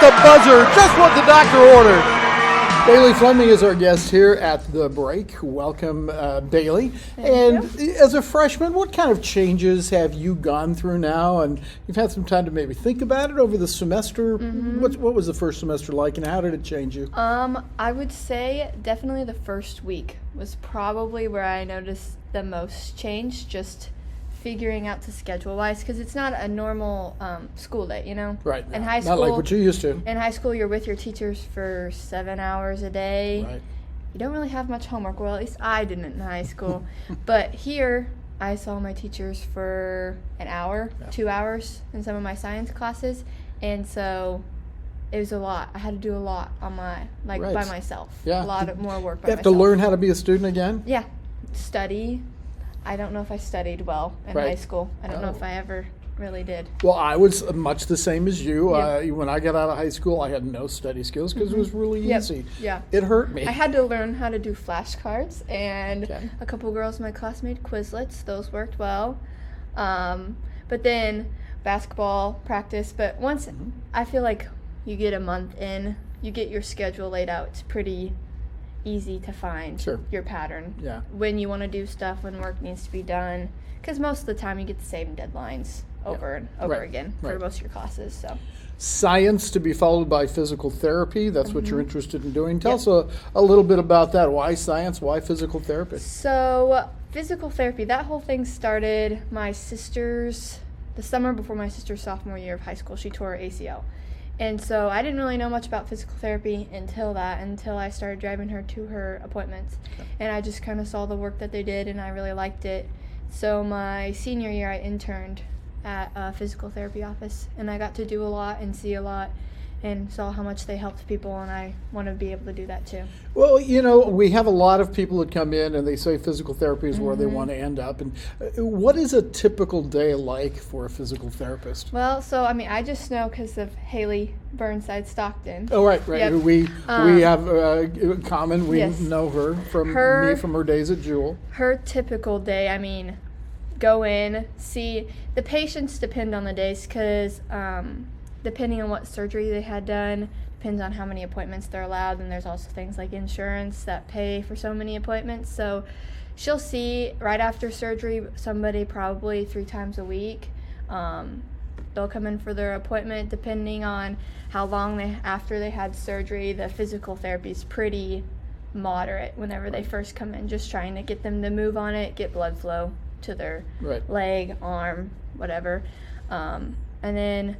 the buzzer, just what the doctor ordered. Bailey Fleming is our guest here at the break. Welcome, Bailey. Thank you. As a freshman, what kind of changes have you gone through now? And you've had some time to maybe think about it over the semester. What was the first semester like, and how did it change you? I would say definitely the first week was probably where I noticed the most change, just figuring out to schedule-wise, because it's not a normal school day, you know? Right. In high school, not like what you used to. In high school, you're with your teachers for 7 hours a day. Right. You don't really have much homework. Well, at least I didn't in high school. But here, I saw my teachers for an hour, 2 hours in some of my science classes, and so it was a lot. I had to do a lot on my, by myself. Yeah. A lot of more work by You myself. have to learn how to be a student again? Yeah. Study. I don't know if I studied well in high school. I don't know if I ever really did. Well, I was much the same as you. Yeah. When I got out of high school, I had no study skills because it was really easy. Yeah. It hurt me. I had to learn how to do flashcards, and Okay. a couple girls in my class made Quizlets. Those worked well. But then basketball practice. But once I feel like you get a month in, you get your schedule laid out. It's pretty easy to find your pattern. Yeah. When you want to do stuff, when work needs to be done. Because most of the time you get the same deadlines over and over again for most of your classes. So. Science to be followed by physical therapy. That's what you're interested in doing. Tell us a little bit about that. Why science? Why physical therapy? So physical therapy, that whole thing started the summer before my sister's sophomore year of high school. She tore her ACL. And so I didn't really know much about physical therapy until I started driving her to her appointments. Okay. And I just kind of saw the work that they did, and I really liked it. So my senior year, I interned at a physical therapy office, and I got to do a lot and see a lot and saw how much they helped people, and I want to be able to do that too. Well, we have a lot of people that come in and they say physical therapy is where they want to end up. And what is a typical day like for a physical therapist? Well, so, I just know because of Haley Burnside Stockton. Oh, right. Yep. We have common. We Yes. know her from her days at Jewel. Her typical day, go in, see. The patients depend on the days because depending on what surgery they had done, depends on how many appointments they're allowed, and there's also things like insurance that pay for so many appointments. So she'll see right after surgery somebody probably 3 times a week. They'll come in for their appointment depending on how long after they had surgery. The physical therapy is pretty moderate whenever they first come in, just trying to get them to move on it, get blood flow to their leg, arm, whatever. And then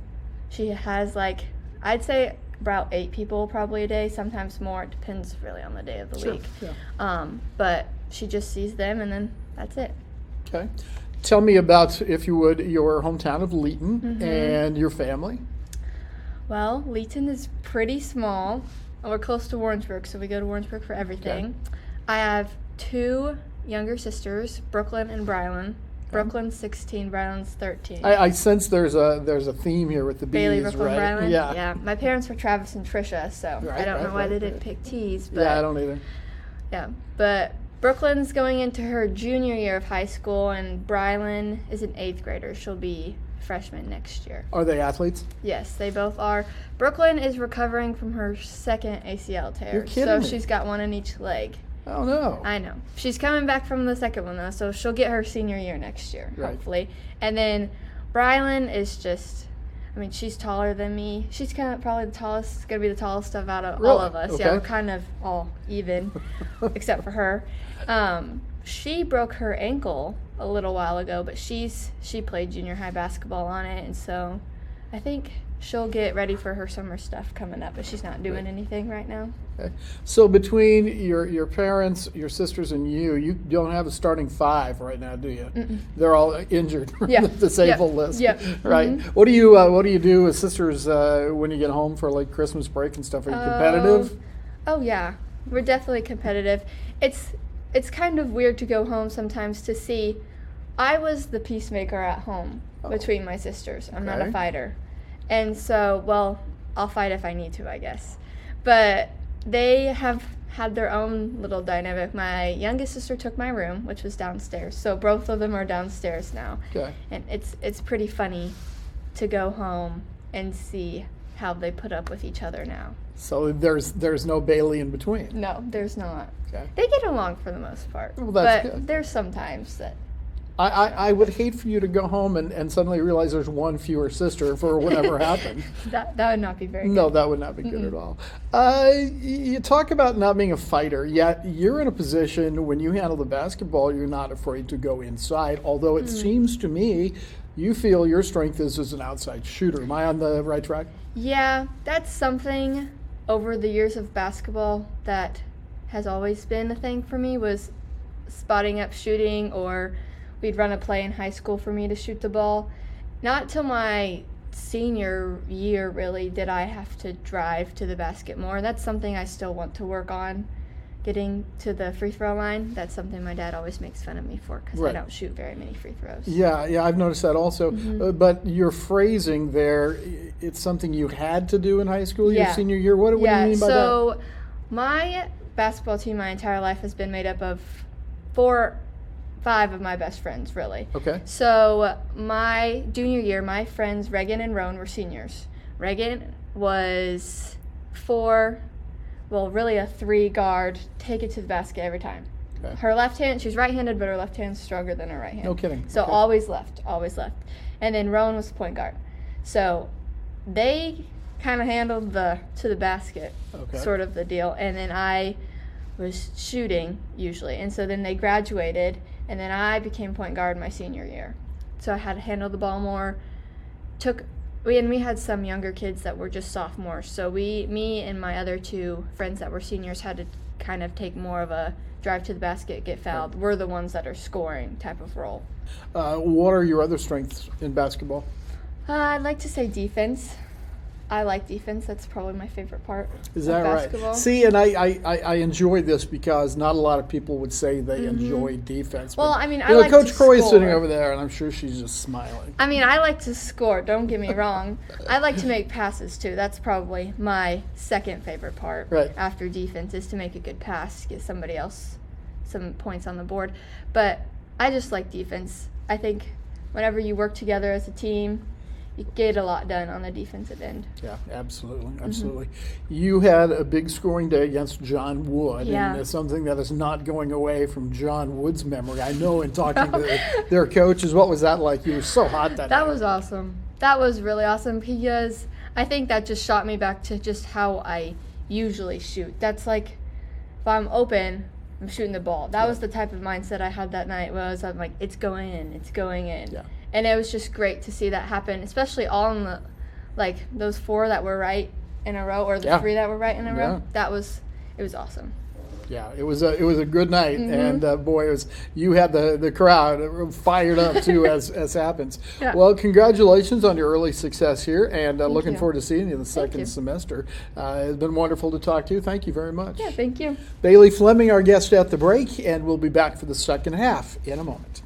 she has I'd say about 8 people probably a day, sometimes more. It depends really on the day of the week. Yeah. But she just sees them, and then that's it. Okay. Tell me about, if you would, your hometown of Leeton and your family. Well, Leeton is pretty small. We're close to Warrensburg, so we go to Warrensburg for everything. Okay. I have 2 younger sisters, Brooklyn and Brylan. Brooklyn's 16, Brylan's 13. I sense there's a theme here with the B's, Bailey, Brooklyn, right? Brylan? Yeah. Yeah. My parents were Travis and Trisha, so I don't know why they didn't pick T's. But yeah, I don't either. Yeah, but Brooklyn's going into her junior year of high school, and Brylan is an 8th grader. She'll be a freshman next year. Are they athletes? Yes, they both are. Brooklyn is recovering from her 2nd ACL tear. You're kidding me. She's got one in each leg. Oh, no. I know. She's coming back from the 2nd one, though, so she'll get her senior year next year, hopefully. And then Brylan is just, she's taller than me. She's kind of probably the tallest, going to be the tallest of out of all of us. Okay. Yeah, we're kind of all even, except for her. She broke her ankle a little while ago, but she played junior high basketball on it, and so I think she'll get ready for her summer stuff coming up, but she's not doing anything right now. Okay. So between your parents, your sisters, and you don't have a starting 5 right now, do you? Mm-mm. They're all injured from the disabled list. Yep. Right. Mm-hmm. What do you do as sisters when you get home for Christmas break and stuff? Are you competitive? Oh yeah, we're definitely competitive. It's kind of weird to go home sometimes to see. I was the peacemaker at home between my sisters. I'm not a fighter. And so, I'll fight if I need to, I guess. But they have had their own little dynamic. My youngest sister took my room, which was downstairs. So both of them are downstairs now. Okay. And it's pretty funny to go home and see how they put up with each other now. So there's no Bailey in between. No, there's not. Okay. They get along for the most part. Well, that's but good. there's sometimes that. I would hate for you to go home and suddenly realize there's one fewer sister for whatever happened. That would not be very good. No, that would not be good at all. You talk about not being a fighter, yet you're in a position when you handle the basketball, you're not afraid to go inside, although it seems to me you feel your strength is as an outside shooter. Am I on the right track? Yeah, that's something over the years of basketball that has always been a thing for me, was spotting up shooting, or we'd run a play in high school for me to shoot the ball. Not till my senior year, really, did I have to drive to the basket more. That's something I still want to work on, getting to the free throw line. That's something my dad always makes fun of me for, because Right. I don't shoot very many free throws. Yeah, I've noticed that also. But your phrasing there, it's something you had to do in high school, your Yeah. senior year. What do you mean by that? So my basketball team my entire life has been made up of 5 of my best friends, really. Okay. So my junior year, my friends Reagan and Roan were seniors. Reagan was really a 3 guard, take it to the basket every time. Okay. Her left hand, she's right-handed, but her left hand's stronger than her right hand. No kidding. So Okay. always left. And then Roan was the point guard. So they kind of handled the to the basket Okay. sort of the deal. And then I was shooting usually. And so then they graduated, and then I became point guard my senior year. So I had to handle the ball more. We had some younger kids that were just sophomores. So me and my other 2 friends that were seniors had to kind of take more of a drive to the basket, get fouled. We're the ones that are scoring type of role. What are your other strengths in basketball? I'd like to say defense. I like defense. That's probably my favorite part Is of that basketball. right? See, and I enjoy this because not a lot of people would say they enjoy defense. Well, but, I mean, you I know, like Coach to Croy is sitting score. over there, and I'm sure she's just smiling. I mean, I like to score, don't get me wrong. I like to make passes, too. That's probably my second favorite part Right. after defense, is to make a good pass, get somebody else some points on the board. But I just like defense. I think whenever you work together as a team, you get a lot done on the defensive end. Yeah, absolutely. You had a big scoring day against John Wood, Yeah. and it's something that is not going away from John Wood's memory. I know in talking to their coaches, what was that like? You were so hot that That night. was awesome. That was really awesome, because I think that just shot me back to just how I usually shoot. That's like, if I'm open, I'm shooting the ball. That was the type of mindset I had that night, was I'm like, it's going in. Yeah. And it was just great to see that happen, especially all in those 4 that were right in a row, or the 3 that were right in a Yeah. row. It was awesome. Yeah, it was a good night, and boy, you had the crowd fired up too, as happens. Yeah. Well, congratulations on your early success here, and looking you. forward to seeing you in the second you. semester. It's been wonderful to talk to you. Thank you very much. Yeah, thank you. Bailey Fleming, our guest at the break, and we'll be back for the second half in a moment.